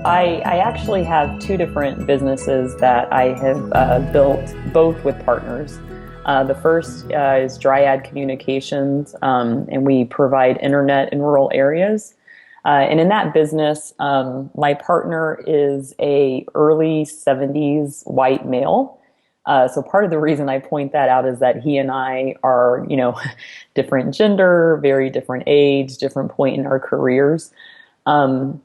I actually have two different businesses that I have built both with partners. The first is Dryad Communications, and we provide internet in rural areas. And in that business, my partner is a early 70s white male. So part of the reason I point that out is that he and I are, different gender, very different age, different point in our careers. Um,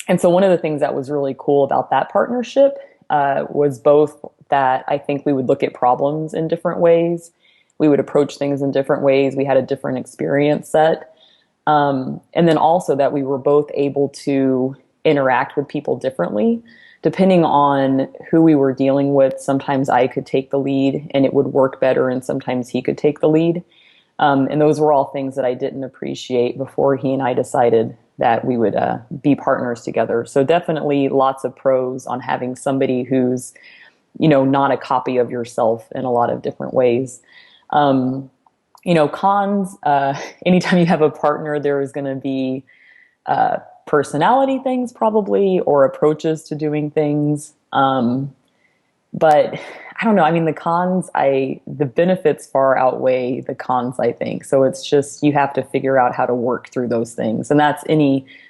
and so one of the things that was really cool about that partnership was both that I think we would look at problems in different ways. We would approach things in different ways. We had a different experience set. And then also that we were both able to interact with people differently. Depending on who we were dealing with, sometimes I could take the lead and it would work better, and sometimes he could take the lead. And those were all things that I didn't appreciate before he and I decided that we would be partners together. So definitely lots of pros on having somebody who's, not a copy of yourself in a lot of different ways. Um, Cons, anytime you have a partner, there is going to be personality things probably, or approaches to doing things. But I don't know. I mean, the benefits far outweigh the cons, I think. So it's just, you have to figure out how to work through those things. And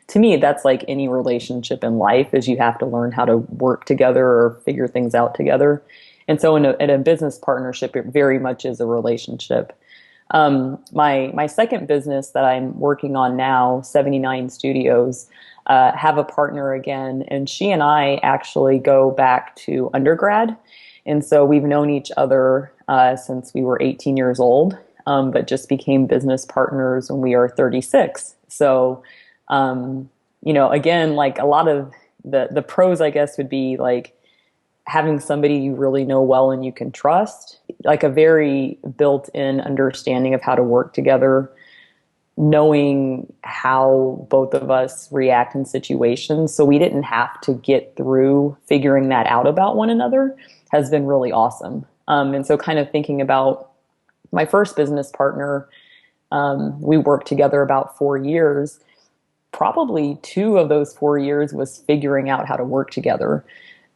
to me, that's like any relationship in life, is you have to learn how to work together or figure things out together. And so in a business partnership, it very much is a relationship. My second business that I'm working on now, 79 Studios, have a partner again, and she and I actually go back to undergrad. And so we've known each other since we were 18 years old, but just became business partners when we are 36. So, again, like a lot of the pros, I guess, would be like having somebody you really know well and you can trust, like a very built-in understanding of how to work together, knowing how both of us react in situations. So we didn't have to get through figuring that out about one another has been really awesome. And so kind of thinking about my first business partner, we worked together about 4 years. Probably 2 of those 4 years was figuring out how to work together.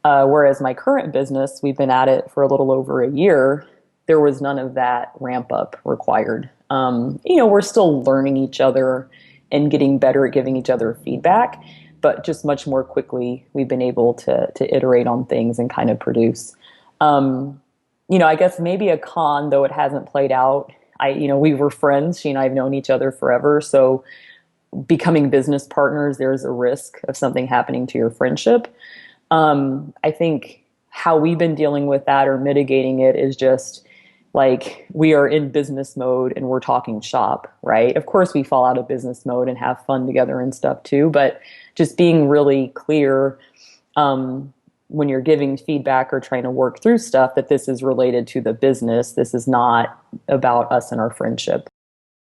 Whereas my current business, we've been at it for a little over a year. There was none of that ramp up required. We're still learning each other and getting better at giving each other feedback, but just much more quickly, we've been able to iterate on things and kind of produce. I guess maybe a con, though it hasn't played out. We were friends. She and I have known each other forever. So becoming business partners, there's a risk of something happening to your friendship. I think how we've been dealing with that or mitigating it is just like we are in business mode and we're talking shop, right? Of course, we fall out of business mode and have fun together and stuff too, but just being really clear when you're giving feedback or trying to work through stuff that this is related to the business. This is not about us and our friendship.